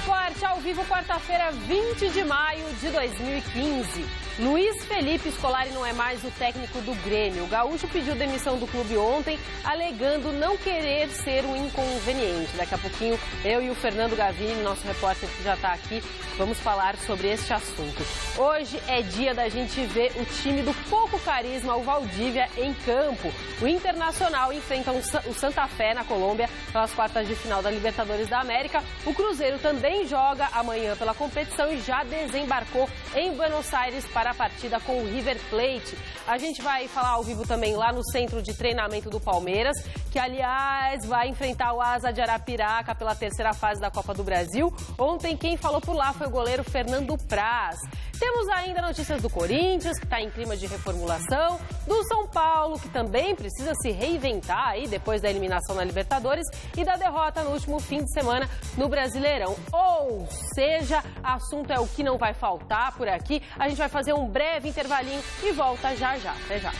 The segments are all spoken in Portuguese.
Esporte ao vivo, quarta-feira, 20 de maio de 2015. Luiz Felipe Scolari não é mais o técnico do Grêmio. O gaúcho pediu demissão do clube ontem, alegando não querer ser um inconveniente. Daqui a pouquinho, eu e o Fernando Gavini, nosso repórter que já está aqui, vamos falar sobre este assunto. Hoje é dia da gente ver o time do pouco carisma, o Valdívia, em campo. O Internacional enfrenta o Santa Fé na Colômbia pelas quartas de final da Libertadores da América. O Cruzeiro também joga amanhã pela competição e já desembarcou em Buenos Aires para a partida com o River Plate. A gente vai falar ao vivo também lá no centro de treinamento do Palmeiras, que aliás vai enfrentar o Asa de Arapiraca pela terceira fase da Copa do Brasil. Ontem quem falou por lá foi o goleiro Fernando Praz. Temos ainda notícias do Corinthians, que está em clima de reformulação, do São Paulo, que também precisa se reinventar aí depois da eliminação na Libertadores e da derrota no último fim de semana no Brasileirão. Ou seja, assunto é o que não vai faltar por aqui. A gente vai fazer um breve intervalinho e volta já já. Até já.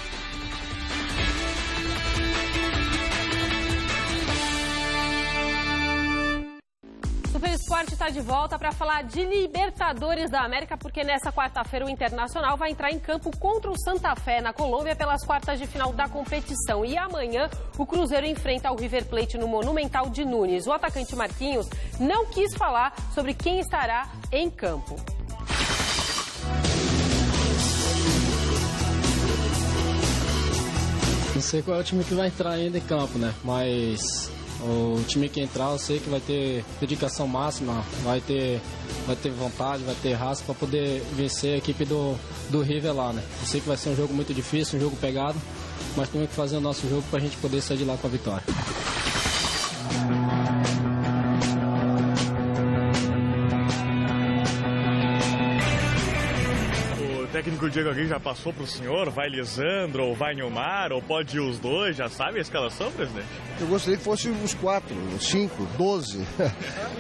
Super Esporte está de volta para falar de Libertadores da América, porque nessa quarta-feira o Internacional vai entrar em campo contra o Santa Fé na Colômbia pelas quartas de final da competição. E amanhã o Cruzeiro enfrenta o River Plate no Monumental de Nunes. O atacante Marquinhos não quis falar sobre quem estará em campo. Não sei qual é o time que vai entrar ainda em campo, né? Mas o time que entrar, eu sei que vai ter dedicação máxima, vai ter vontade, vai ter raça para poder vencer a equipe do River lá, né? Eu sei que vai ser um jogo muito difícil, um jogo pegado, mas temos que fazer o nosso jogo para a gente poder sair de lá com a vitória. O técnico Diego Aguirre já passou para o senhor? Vai Lisandro ou vai Nilmar? Ou pode ir os dois? Já sabe a escalação, presidente? Eu gostaria que fosse os 4, 5, 12.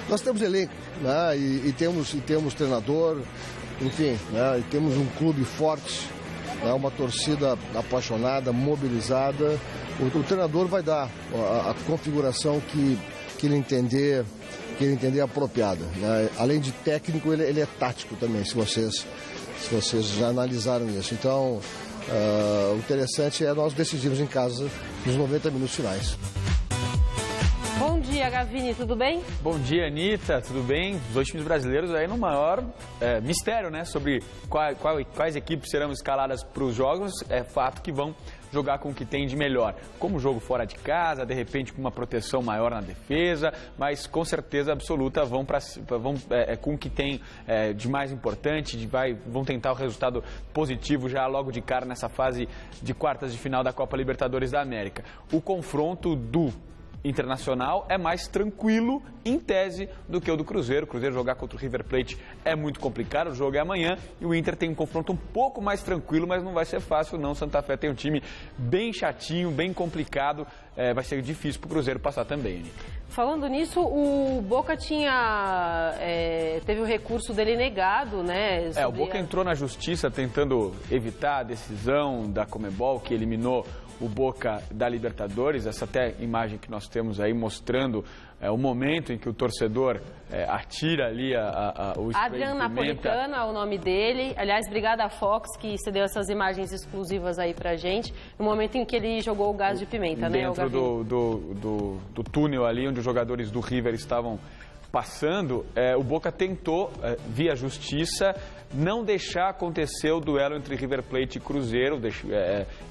Nós temos elenco, né? E temos treinador, enfim, né? E temos um clube forte, né? Uma torcida apaixonada, mobilizada. O treinador vai dar a configuração que ele entender apropriada, né? Além de técnico, ele é tático também, se vocês já analisaram isso. Então, o interessante é nós decidirmos em casa nos 90 minutos finais. Bom dia, Gavini, tudo bem? Bom dia, Anitta, tudo bem? Os dois times brasileiros aí no maior mistério, né? Sobre quais equipes serão escaladas para os jogos. É fato que vão jogar com o que tem de melhor. Como jogo fora de casa, de repente com uma proteção maior na defesa, mas com certeza absoluta vão com o que tem de mais importante, vão tentar o resultado positivo já logo de cara nessa fase de quartas de final da Copa Libertadores da América. O confronto do Internacional é mais tranquilo, em tese, do que o do Cruzeiro. O Cruzeiro jogar contra o River Plate é muito complicado, o jogo é amanhã e o Inter tem um confronto um pouco mais tranquilo, mas não vai ser fácil não. Santa Fé tem um time bem chatinho, bem complicado, vai ser difícil para o Cruzeiro passar também. Falando nisso, o Boca teve o recurso dele negado, né? O Boca entrou na justiça tentando evitar a decisão da Conmebol, que eliminou o Boca da Libertadores. Essa até imagem que nós temos aí mostrando o momento em que o torcedor atira ali o spray Adrian de pimenta. Napolitano é o nome dele. Aliás, obrigada a Fox, que cedeu essas imagens exclusivas aí pra gente, no momento em que ele jogou o gás de pimenta, né? Dentro do túnel ali onde os jogadores do River estavam passando, o Boca tentou, via justiça, não deixar acontecer o duelo entre River Plate e Cruzeiro,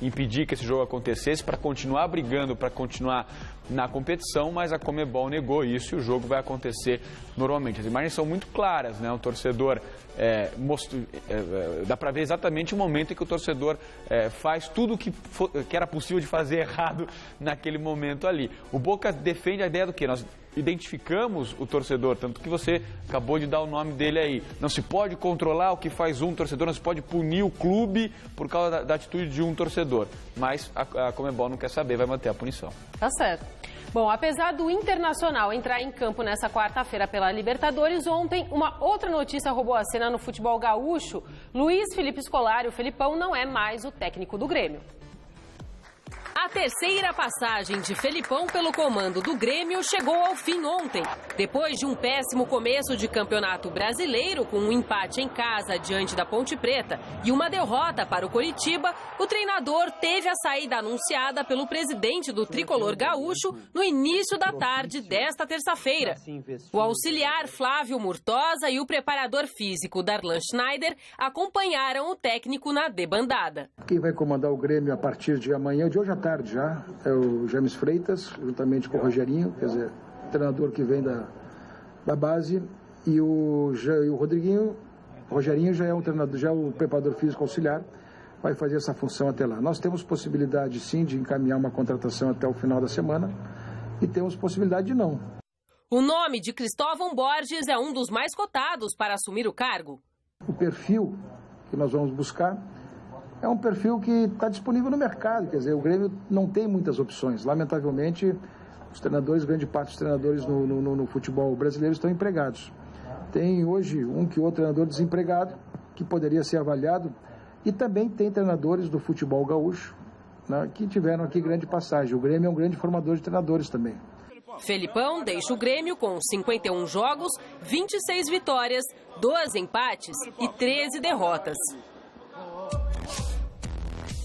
impedir que esse jogo acontecesse para continuar brigando, para continuar na competição, mas a Conmebol negou isso e o jogo vai acontecer normalmente. As imagens são muito claras, né? O torcedor dá para ver exatamente o momento em que o torcedor faz tudo o que era possível de fazer errado naquele momento ali. O Boca defende a ideia do quê? Nós identificamos o torcedor, tanto que você acabou de dar o nome dele aí. Não se pode controlar o que faz um torcedor, não se pode punir o clube por causa da atitude de um torcedor. Mas a Conmebol não quer saber, vai manter a punição. Tá certo. Bom, apesar do Internacional entrar em campo nessa quarta-feira pela Libertadores, ontem uma outra notícia roubou a cena no futebol gaúcho. Luiz Felipe Scolari, o Felipão, não é mais o técnico do Grêmio. A terceira passagem de Felipão pelo comando do Grêmio chegou ao fim ontem. Depois de um péssimo começo de campeonato brasileiro, com um empate em casa diante da Ponte Preta e uma derrota para o Coritiba, o treinador teve a saída anunciada pelo presidente do tricolor gaúcho no início da tarde desta terça-feira. O auxiliar Flávio Murtosa e o preparador físico Darlan Schneider acompanharam o técnico na debandada. Quem vai comandar o Grêmio a partir de amanhã, de hoje à tarde já, é o James Freitas, juntamente com o Rogerinho, quer dizer, treinador que vem da base, e o Rogerinho já é um treinador, já é o preparador físico auxiliar, vai fazer essa função até lá. Nós temos possibilidade sim de encaminhar uma contratação até o final da semana e temos possibilidade de não. O nome de Cristóvão Borges é um dos mais cotados para assumir o cargo. O perfil que nós vamos buscar é um perfil que está disponível no mercado, quer dizer, o Grêmio não tem muitas opções. Lamentavelmente, os treinadores, grande parte dos treinadores no futebol brasileiro estão empregados. Tem hoje um que outro treinador desempregado, que poderia ser avaliado, e também tem treinadores do futebol gaúcho, né, que tiveram aqui grande passagem. O Grêmio é um grande formador de treinadores também. Felipão deixa o Grêmio com 51 jogos, 26 vitórias, 12 empates e 13 derrotas.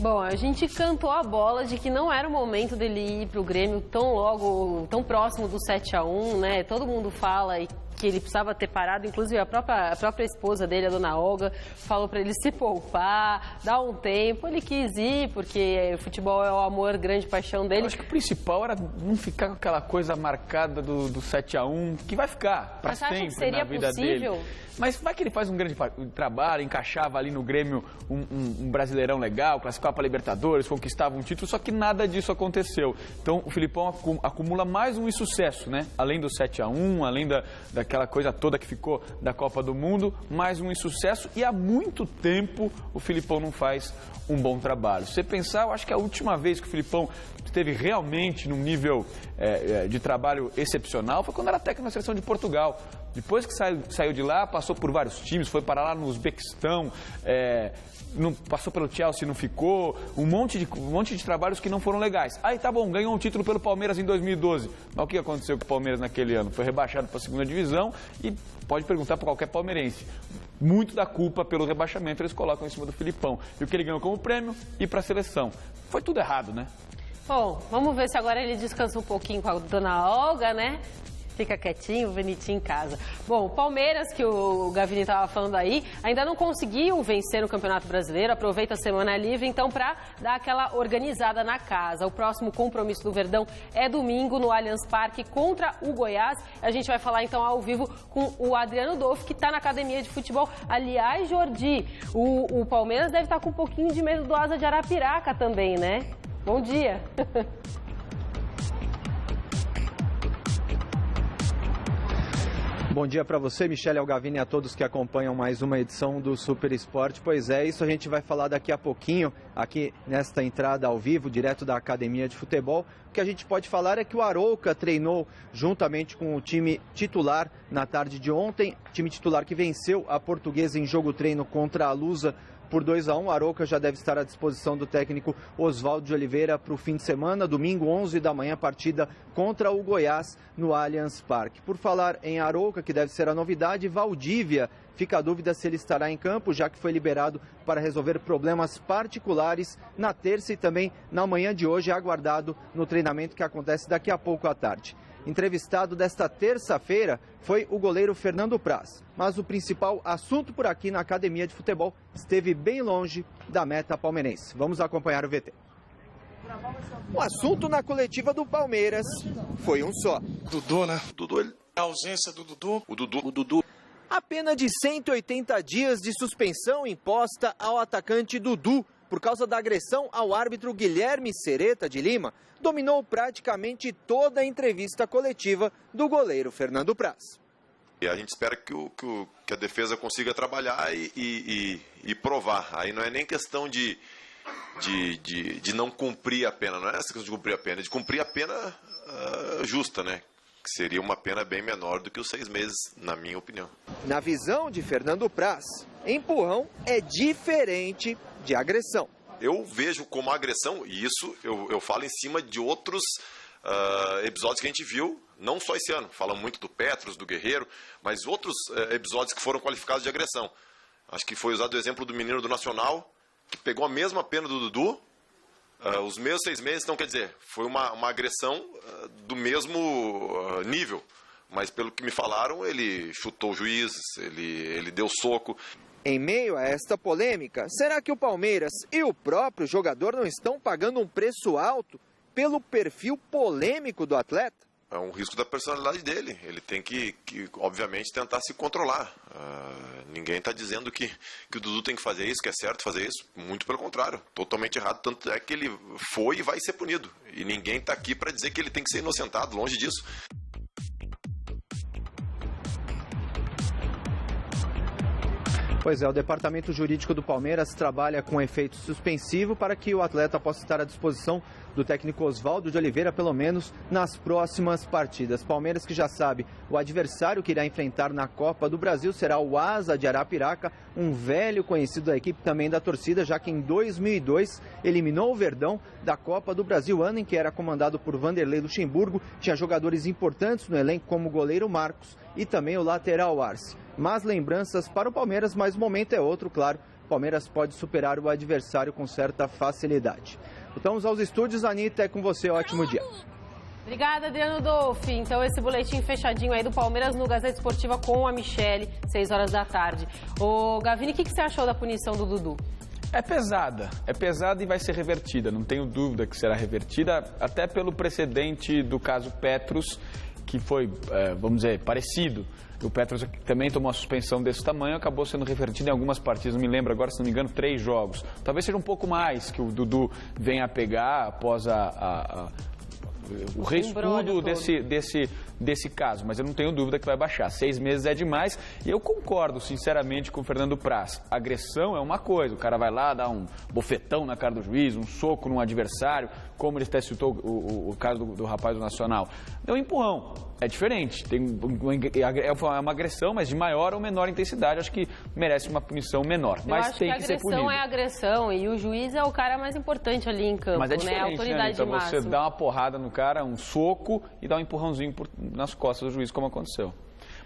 Bom, a gente cantou a bola de que não era o momento dele ir para o Grêmio tão próximo do 7-1, né? Todo mundo fala que ele precisava ter parado, inclusive a própria esposa dele, a dona Olga, falou para ele se poupar, dar um tempo. Ele quis ir, porque o futebol é o amor, grande paixão dele. Eu acho que o principal era não ficar com aquela coisa marcada do 7-1, que vai ficar para sempre na vida dele. Mas vai que ele faz um grande trabalho, encaixava ali no Grêmio um brasileirão legal, classificava para Libertadores, conquistava um título, só que nada disso aconteceu. Então o Filipão acumula mais um insucesso, né? Além do 7-1, além daquela coisa toda que ficou da Copa do Mundo, mais um insucesso, e há muito tempo o Filipão não faz um bom trabalho. Se você pensar, eu acho que a última vez que o Filipão esteve realmente num nível de trabalho excepcional foi quando era técnico na seleção de Portugal. Depois que saiu de lá, passou por vários times, foi parar lá no Uzbequistão, passou pelo Chelsea, não ficou, um monte de trabalhos que não foram legais. Aí tá bom, ganhou um título pelo Palmeiras em 2012. Mas o que aconteceu com o Palmeiras naquele ano? Foi rebaixado para a segunda divisão e pode perguntar para qualquer palmeirense. Muito da culpa pelo rebaixamento eles colocam em cima do Filipão. E o que ele ganhou como prêmio e para a seleção. Foi tudo errado, né? Bom, vamos ver se agora ele descansa um pouquinho com a dona Olga, né? Fica quietinho, bonitinho em casa. Bom, o Palmeiras, que o Gavini estava falando aí, ainda não conseguiu vencer no Campeonato Brasileiro, aproveita a semana livre, então, para dar aquela organizada na casa. O próximo compromisso do Verdão é domingo no Allianz Parque contra o Goiás. A gente vai falar, então, ao vivo com o Adriano Dolfo, que está na academia de futebol. Aliás, Jordi, o Palmeiras deve estar com um pouquinho de medo do Asa de Arapiraca também, né? Bom dia! Bom dia para você, Michele Algavini, e a todos que acompanham mais uma edição do Super Esporte. Pois é, isso a gente vai falar daqui a pouquinho, aqui nesta entrada ao vivo, direto da Academia de Futebol. O que a gente pode falar é que o Arouca treinou juntamente com o time titular na tarde de ontem, time titular que venceu a Portuguesa em jogo-treino contra a Lusa por 2-1. Arouca já deve estar à disposição do técnico Oswaldo de Oliveira para o fim de semana. Domingo, 11 da manhã, partida contra o Goiás no Allianz Parque. Por falar em Arouca, que deve ser a novidade, Valdívia, fica a dúvida se ele estará em campo, já que foi liberado para resolver problemas particulares na terça e também na manhã de hoje, aguardado no treinamento que acontece daqui a pouco à tarde. Entrevistado desta terça-feira foi o goleiro Fernando Praz. Mas o principal assunto por aqui na Academia de Futebol esteve bem longe da meta palmeirense. Vamos acompanhar o VT. O assunto na coletiva do Palmeiras foi um só. Dudu, né? Dudu, a ausência do Dudu. O Dudu. A pena de 180 dias de suspensão imposta ao atacante Dudu por causa da agressão ao árbitro Guilherme Sereta de Lima dominou praticamente toda a entrevista coletiva do goleiro Fernando Praz. E a gente espera que a defesa consiga trabalhar e provar. Aí não é nem questão de não cumprir a pena, não é essa questão de cumprir a pena, é de cumprir a pena justa, né? Que seria uma pena bem menor do que os 6 meses, na minha opinião. Na visão de Fernando Praz, empurrão é diferente de agressão. eu vejo como agressão, e isso eu falo em cima de outros episódios que a gente viu, não só esse ano, falamos muito do Petros, do Guerreiro, mas outros episódios que foram qualificados de agressão. Acho que foi usado o exemplo do menino do Nacional, que pegou a mesma pena do Dudu, os mesmos 6 meses, então quer dizer, foi uma agressão do mesmo nível. Mas pelo que me falaram, ele chutou o juiz, ele deu soco. Em meio a esta polêmica, será que o Palmeiras e o próprio jogador não estão pagando um preço alto pelo perfil polêmico do atleta? É um risco da personalidade dele. Ele tem que obviamente, tentar se controlar. Ninguém está dizendo que o Dudu tem que fazer isso, que é certo fazer isso. Muito pelo contrário, totalmente errado. Tanto é que ele foi e vai ser punido. E ninguém está aqui para dizer que ele tem que ser inocentado, longe disso. Pois é, o departamento jurídico do Palmeiras trabalha com efeito suspensivo para que o atleta possa estar à disposição do técnico Oswaldo de Oliveira, pelo menos nas próximas partidas. Palmeiras, que já sabe, o adversário que irá enfrentar na Copa do Brasil será o Asa de Arapiraca, um velho conhecido da equipe, também da torcida, já que em 2002 eliminou o Verdão da Copa do Brasil, ano em que era comandado por Vanderlei Luxemburgo, tinha jogadores importantes no elenco como o goleiro Marcos e também o lateral Arce. Mas lembranças para o Palmeiras, mas o momento é outro, claro. O Palmeiras pode superar o adversário com certa facilidade. Voltamos aos estúdios. Anitta, é com você. Ótimo dia. Obrigada, Adriano Dolfi. Então, esse boletim fechadinho aí do Palmeiras no Gazeta Esportiva com a Michele, 6 horas da tarde. Ô, Gavini, o que você achou da punição do Dudu? É pesada e vai ser revertida. Não tenho dúvida que será revertida, até pelo precedente do caso Petros, que foi, vamos dizer, parecido. O Petros também tomou uma suspensão desse tamanho, acabou sendo revertido em algumas partidas, não me lembro agora, se não me engano, 3 jogos. Talvez seja um pouco mais que o Dudu venha a pegar após o reestudo desse caso, mas eu não tenho dúvida que vai baixar. 6 meses é demais e eu concordo, sinceramente, com o Fernando Praz. Agressão é uma coisa, o cara vai lá, dá um bofetão na cara do juiz, um soco num adversário, como ele até citou o caso do rapaz do Nacional. Deu um empurrão, é diferente, é uma agressão, mas de maior ou menor intensidade, acho que merece uma punição menor, mas tem que ser punido. Agressão é agressão e o juiz é o cara mais importante ali em campo, mas é diferente, né? A autoridade então máxima. Você dá uma porrada no cara, um soco e dá um empurrãozinho nas costas do juiz, como aconteceu.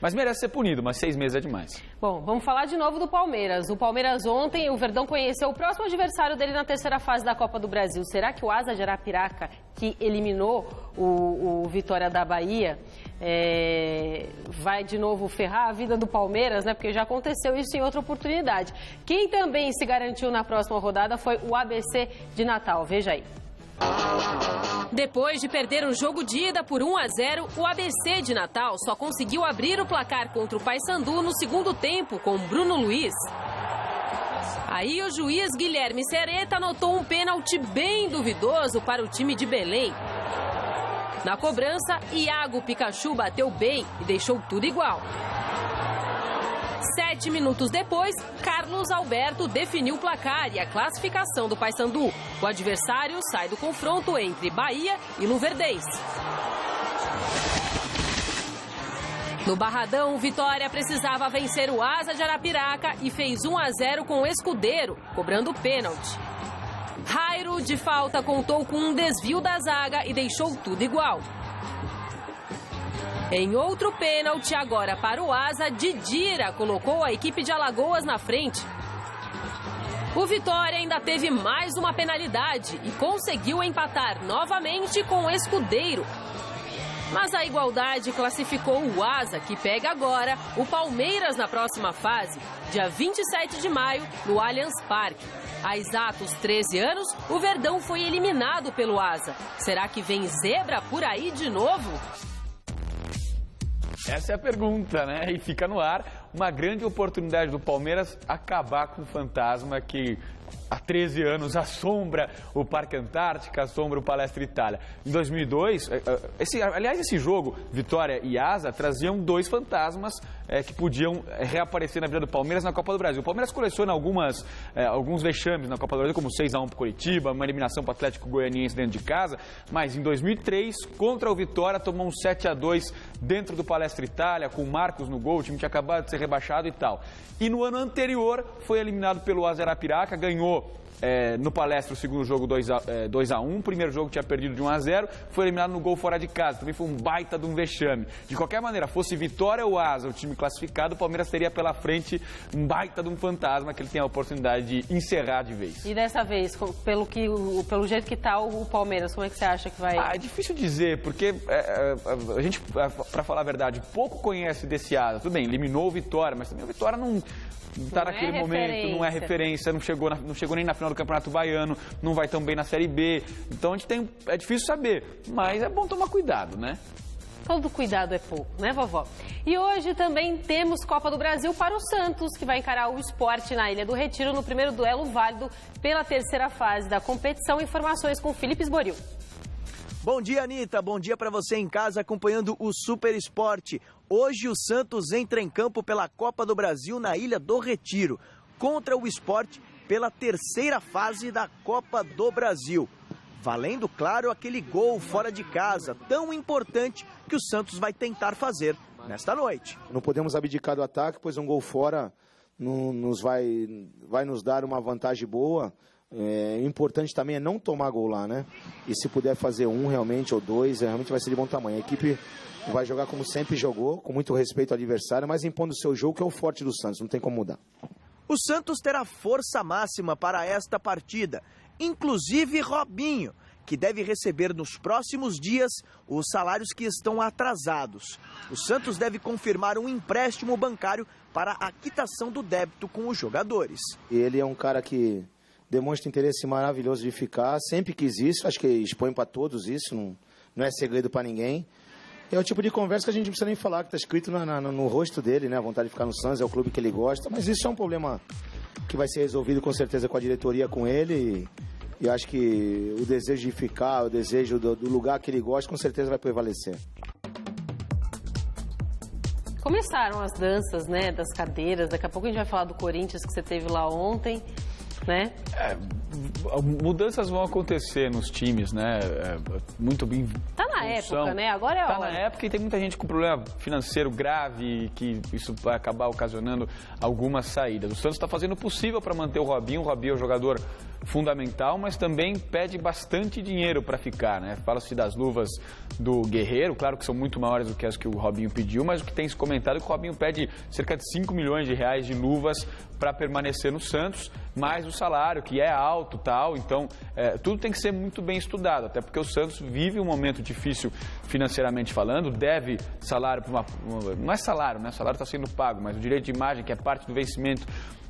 Mas merece ser punido, mas 6 meses é demais. Bom, vamos falar de novo do Palmeiras. O Palmeiras ontem, o Verdão conheceu o próximo adversário dele na terceira fase da Copa do Brasil. Será que o Asa de Arapiraca, que eliminou o Vitória da Bahia, vai de novo ferrar a vida do Palmeiras, né? Porque já aconteceu isso em outra oportunidade. Quem também se garantiu na próxima rodada foi o ABC de Natal. Veja aí. Depois de perder o jogo de ida por 1-0, o ABC de Natal só conseguiu abrir o placar contra o Paysandu no segundo tempo com Bruno Luiz. Aí o juiz Guilherme Sereta anotou um pênalti bem duvidoso para o time de Belém. Na cobrança, Iago Pikachu bateu bem e deixou tudo igual. 7 minutos depois, Carlos Alberto definiu o placar e a classificação do Paysandu. O adversário sai do confronto entre Bahia e Luverdense. No Barradão, o Vitória precisava vencer o Asa de Arapiraca e fez 1-0 com o Escudeiro, cobrando pênalti. Jairo, de falta, contou com um desvio da zaga e deixou tudo igual. Em outro pênalti, agora para o Asa, Didira colocou a equipe de Alagoas na frente. O Vitória ainda teve mais uma penalidade e conseguiu empatar novamente com o Escudeiro. Mas a igualdade classificou o Asa, que pega agora o Palmeiras na próxima fase, dia 27 de maio, no Allianz Parque. Há exatos 13 anos, o Verdão foi eliminado pelo Asa. Será que vem zebra por aí de novo? Essa é a pergunta, né? E fica no ar uma grande oportunidade do Palmeiras acabar com o fantasma que há 13 anos assombra o Parque Antártica, assombra o Palestra Itália. Em 2002, esse jogo, Vitória e Asa, traziam 2 fantasmas que podiam reaparecer na vida do Palmeiras na Copa do Brasil. O Palmeiras coleciona alguns vexames na Copa do Brasil, como 6-1 para o Curitiba, uma eliminação para o Atlético Goianiense dentro de casa, mas em 2003, contra o Vitória, tomou um 7-2 dentro do Palestra Itália, com o Marcos no gol, o time tinha acabado de ser rebaixado e tal. E no ano anterior, foi eliminado pelo Asa Arapiraca, ganhou no Palestra o segundo jogo 2-1, o primeiro jogo tinha perdido de 1-0, foi eliminado no gol fora de casa, também foi um baita de um vexame. De qualquer maneira, fosse Vitória ou Asa, o time classificado, o Palmeiras teria pela frente um baita de um fantasma que ele tem a oportunidade de encerrar de vez. E dessa vez, pelo jeito que está o Palmeiras, como é que você acha que vai... É difícil dizer, porque a gente, para falar a verdade, pouco conhece desse Asa. Tudo bem, eliminou o Vitória, mas também o Vitória não está naquele momento, não é referência, não chegou nem na final do Campeonato Baiano, não vai tão bem na Série B. Então a gente é difícil saber, mas é bom tomar cuidado, né? Todo cuidado é pouco, né, vovó? E hoje também temos Copa do Brasil para o Santos, que vai encarar o Sport na Ilha do Retiro no primeiro duelo válido pela terceira fase da competição. Informações com Felipe Esboril. Bom dia, Anitta. Bom dia para você em casa acompanhando o Super Esporte. Hoje o Santos entra em campo pela Copa do Brasil na Ilha do Retiro, contra o Sport pela terceira fase da Copa do Brasil. Valendo, claro, aquele gol fora de casa, tão importante que o Santos vai tentar fazer nesta noite. Não podemos abdicar do ataque, pois um gol fora vai nos dar uma vantagem boa. Importante também é não tomar gol lá, né? E se puder fazer um realmente ou dois, realmente vai ser de bom tamanho. A equipe vai jogar como sempre jogou, com muito respeito ao adversário, mas impondo o seu jogo, que é o forte do Santos, não tem como mudar. O Santos terá força máxima para esta partida, inclusive Robinho, que deve receber nos próximos dias os salários que estão atrasados. O Santos deve confirmar um empréstimo bancário para a quitação do débito com os jogadores. Ele é um cara que demonstra interesse maravilhoso de ficar, sempre quis isso, acho que expõe para todos isso, não é segredo para ninguém. É o tipo de conversa que a gente não precisa nem falar, que está escrito no rosto dele, né? A vontade de ficar no Santos, é o clube que ele gosta, mas isso é um problema que vai ser resolvido com certeza com a diretoria, com ele, e acho que o desejo de ficar, o desejo do lugar que ele gosta, com certeza vai prevalecer. Começaram as danças, né, das cadeiras, daqui a pouco a gente vai falar do Corinthians que você teve lá ontem, né? Mudanças vão acontecer nos times, né? Muito bem. Tá na época, né? Agora é a hora. Tá na época e tem muita gente com problema financeiro grave, que isso vai acabar ocasionando algumas saídas. O Santos está fazendo o possível para manter o Robinho. O Robinho é um jogador fundamental, mas também pede bastante dinheiro para ficar, né? Fala-se das luvas do Guerreiro, claro que são muito maiores do que as que o Robinho pediu, mas o que tem se comentado é que o Robinho pede cerca de 5 milhões de reais de luvas para permanecer no Santos, mais o salário, que é alto, tal, então tudo tem que ser muito bem estudado, até porque o Santos vive um momento difícil financeiramente falando, deve salário para não é salário, né? O salário está sendo pago, mas o direito de imagem, que é parte do vencimento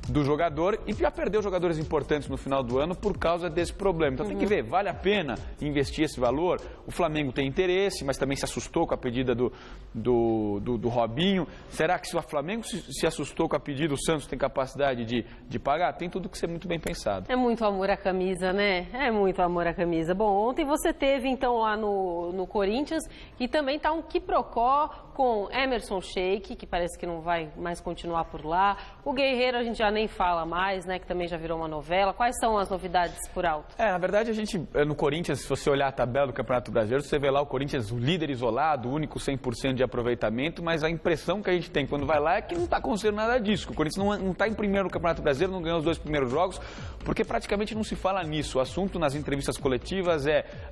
do jogador, e já perdeu jogadores importantes no final do ano por causa desse problema. Então tem que ver, vale a pena investir esse valor? O Flamengo tem interesse, mas também se assustou com a pedida do Robinho. Será que se o Flamengo se assustou com a pedida, o Santos tem capacidade de pagar? Tem tudo que ser muito bem pensado. É muito amor à camisa, né? É muito amor à camisa. Bom, ontem você teve então lá no Corinthians e também está um quiprocó com Emerson Sheik, que parece que não vai mais continuar por lá. O Guerreiro a gente já nem fala mais, né? Que também já virou uma novela. Quais são as novidades por alto? Na verdade, a gente, no Corinthians, se você olhar a tabela do Campeonato Brasileiro, você vê lá o Corinthians, o líder isolado, o único 100% de aproveitamento, mas a impressão que a gente tem quando vai lá é que não está acontecendo nada disso. O Corinthians não está em primeiro no Campeonato Brasileiro, não ganhou os 2 primeiros jogos, porque praticamente não se fala nisso. O assunto nas entrevistas coletivas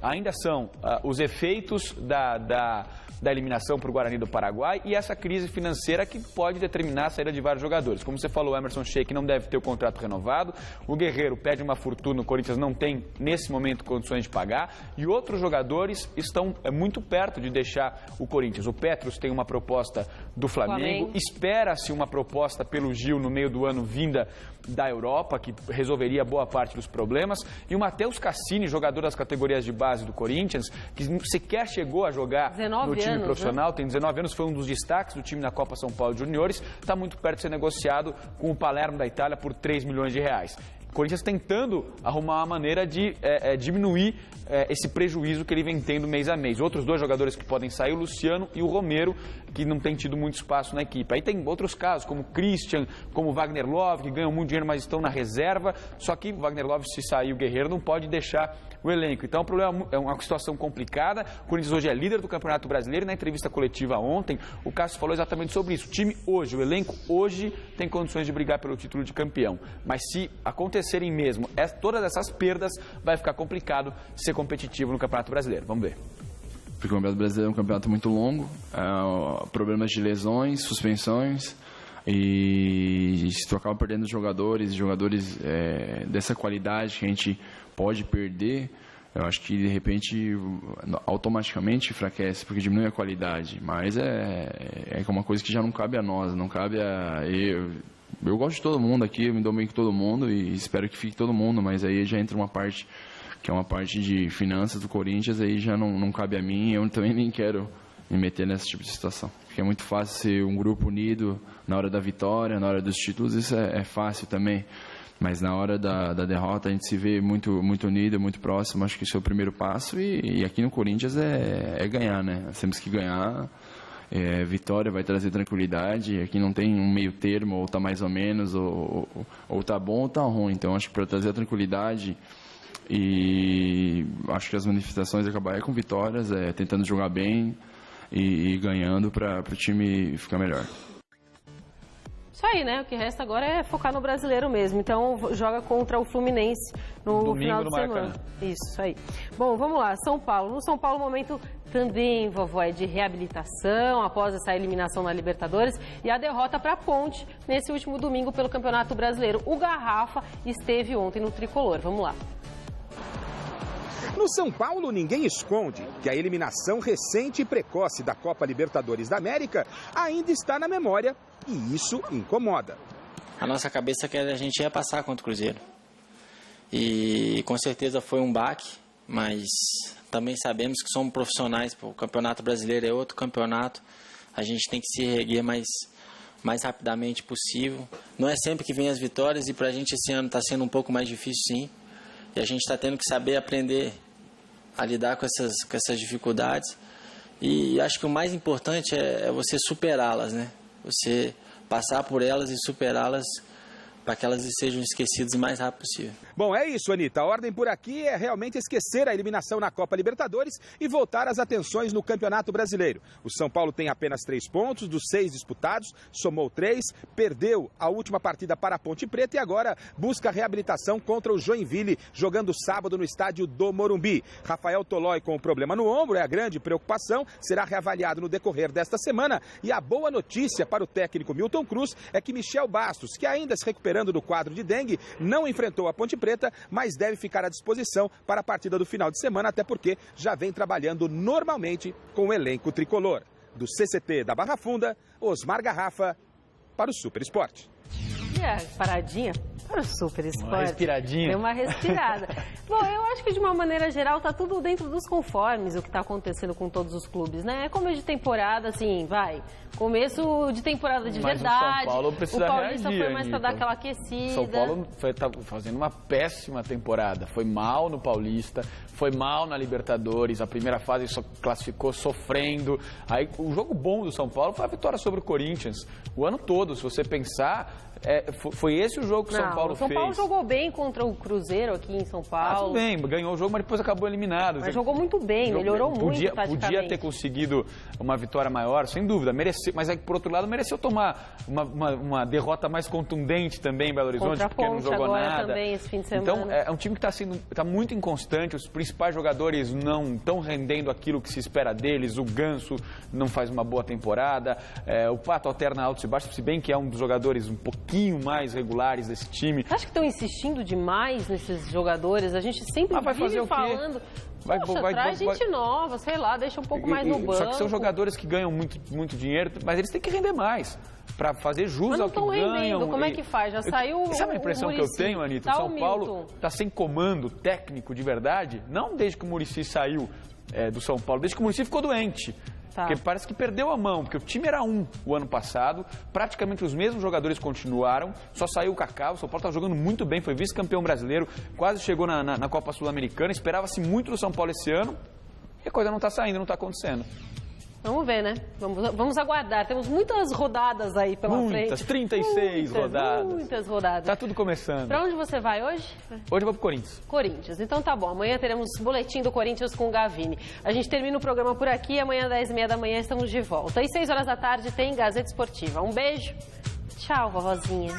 ainda são os efeitos da eliminação para o Guarani do Paraguai e essa crise financeira que pode determinar a saída de vários jogadores. Como você falou, o Emerson Sheik não deve ter o contrato renovado, o Guerreiro pede uma fortuna, o Corinthians não tem, nesse momento, condições de pagar, e outros jogadores estão muito perto de deixar o Corinthians. O Petros tem uma proposta do Flamengo. Espera-se uma proposta pelo Gil no meio do ano vinda da Europa, que resolveria boa parte dos problemas, e o Matheus Cassini, jogador das categorias de base do Corinthians, que sequer chegou a jogar no time profissional, tem 19 anos, foi um dos destaques do time na Copa São Paulo Juniores, está muito perto de ser negociado com o Palermo da Itália por 3 milhões de reais. O Corinthians tentando arrumar uma maneira de diminuir esse prejuízo que ele vem tendo mês a mês. Outros 2 jogadores que podem sair, o Luciano e o Romero, que não tem tido muito espaço na equipe. Aí tem outros casos, como o Christian, como o Wagner Love, que ganham muito dinheiro, mas estão na reserva. Só que o Wagner Love, se sair o Guerreiro, não pode deixar o elenco. Então é uma situação complicada. O Corinthians hoje é líder do Campeonato Brasileiro e na entrevista coletiva ontem, o Cássio falou exatamente sobre isso. O time hoje, o elenco hoje tem condições de brigar pelo título de campeão. Mas se acontecerem mesmo todas essas perdas, vai ficar complicado ser competitivo no Campeonato Brasileiro. Vamos ver. Porque o Campeonato Brasileiro é um campeonato muito longo, problemas de lesões, suspensões, e se tu acaba perdendo jogadores dessa qualidade que a gente pode perder, eu acho que de repente automaticamente enfraquece, porque diminui a qualidade, mas é uma coisa que já não cabe a nós, não cabe a... Eu gosto de todo mundo aqui, eu me dou bem com todo mundo e espero que fique todo mundo, mas aí já entra uma parte que é uma parte de finanças do Corinthians, aí já não cabe a mim, eu também nem quero me meter nesse tipo de situação. Porque é muito fácil ser um grupo unido na hora da vitória, na hora dos títulos, isso é fácil também. Mas na hora da derrota a gente se vê muito unido, muito próximo, acho que esse é o primeiro passo e aqui no Corinthians é ganhar, né? Nós temos que ganhar, vitória vai trazer tranquilidade, aqui não tem um meio termo, ou tá mais ou menos, ou tá bom ou tá ruim, então acho que para trazer a tranquilidade... E acho que as manifestações acabarem com vitórias, tentando jogar bem e ganhando para o time ficar melhor. Isso aí, né? O que resta agora é focar no brasileiro mesmo. Então, joga contra o Fluminense no domingo, final de semana. Isso aí. Bom, vamos lá. São Paulo. No São Paulo, o momento também, vovó, é de reabilitação após essa eliminação na Libertadores e a derrota para a Ponte nesse último domingo pelo Campeonato Brasileiro. O Garrafa esteve ontem no Tricolor. Vamos lá. No São Paulo, ninguém esconde que a eliminação recente e precoce da Copa Libertadores da América ainda está na memória e isso incomoda. A nossa cabeça é que a gente ia passar contra o Cruzeiro. E com certeza foi um baque, mas também sabemos que somos profissionais. O Campeonato Brasileiro é outro campeonato. A gente tem que se reerguer mais rapidamente possível. Não é sempre que vem as vitórias e para a gente esse ano está sendo um pouco mais difícil, sim. E a gente está tendo que saber aprender a lidar com essas dificuldades. E acho que o mais importante é você superá-las, né? Você passar por elas e superá-las para que elas sejam esquecidas o mais rápido possível. Bom, é isso, Anitta. A ordem por aqui é realmente esquecer a eliminação na Copa Libertadores e voltar as atenções no Campeonato Brasileiro. O São Paulo tem apenas 3 pontos dos 6 disputados, somou 3, perdeu a última partida para a Ponte Preta e agora busca a reabilitação contra o Joinville, jogando sábado no estádio do Morumbi. Rafael Tolói com o problema no ombro é a grande preocupação, será reavaliado no decorrer desta semana. E a boa notícia para o técnico Milton Cruz é que Michel Bastos, que ainda se recuperando do quadro de dengue, não enfrentou a Ponte Preta, mas deve ficar à disposição para a partida do final de semana, até porque já vem trabalhando normalmente com o elenco tricolor. Do CCT da Barra Funda, Osmar Garrafa, para o Super Esporte. E a paradinha para o Super Esporte. Uma respiradinha. Deu uma respirada. Bom, eu acho que de uma maneira geral tá tudo dentro dos conformes o que está acontecendo com todos os clubes, né? É começo de temporada, assim, vai. Começo de temporada de mas verdade. O São Paulo precisa o Paulista reagir, foi mais para dar aquela aquecida. São Paulo tá fazendo uma péssima temporada. Foi mal no Paulista, foi mal na Libertadores. A primeira fase só classificou sofrendo. Aí o jogo bom do São Paulo foi a vitória sobre o Corinthians. O ano todo, se você pensar, foi esse o jogo que o São Paulo fez. O São Paulo jogou bem contra o Cruzeiro aqui em São Paulo. Tudo bem, ganhou o jogo, mas depois acabou eliminado. Mas jogou muito bem, melhorou muito taticamente. Podia ter conseguido uma vitória maior, sem dúvida, mereceu, mas por outro lado mereceu tomar uma derrota mais contundente também em Belo Horizonte, contra a porque Ponte, não jogou agora nada. Também, esse fim de semana. Então é um time que está muito inconstante, os principais jogadores não estão rendendo aquilo que se espera deles, o Ganso não faz uma boa temporada, o Pato alterna altos e baixos, se bem que é um dos jogadores um pouquinho mais regulares desse time. Você acha que estão insistindo demais nesses jogadores? A gente sempre vive falando... Traz gente nova, sei lá, deixa um pouco mais no banco. Só que são jogadores que ganham muito dinheiro, mas eles têm que render mais para fazer jus ao que ganham. Como é que faz? Já saiu Sabe a impressão que eu tenho, Anitta? O São Paulo está sem comando técnico de verdade, não desde que o Muricy saiu do São Paulo, desde que o Muricy ficou doente. Porque parece que perdeu a mão, porque o time era o ano passado, praticamente os mesmos jogadores continuaram, só saiu o Kaká, o São Paulo estava jogando muito bem, foi vice-campeão brasileiro, quase chegou na Copa Sul-Americana, esperava-se muito do São Paulo esse ano, e a coisa não está saindo, não está acontecendo. Vamos ver, né? Vamos aguardar. Temos muitas rodadas aí pela frente. Muitas, 36 rodadas. Muitas rodadas. Tá tudo começando. Pra onde você vai hoje? Hoje eu vou pro Corinthians. Corinthians. Então tá bom. Amanhã teremos boletim do Corinthians com o Gavini. A gente termina o programa por aqui. Amanhã, 10h30 da manhã, estamos de volta. E 6 horas da tarde tem Gazeta Esportiva. Um beijo. Tchau, vovozinha.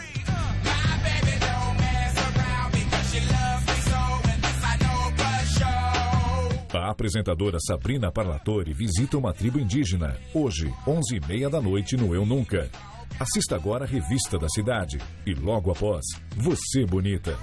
A apresentadora Sabrina Parlatore visita uma tribo indígena, hoje, 11h30 da noite no Eu Nunca. Assista agora a Revista da Cidade e logo após, Você Bonita.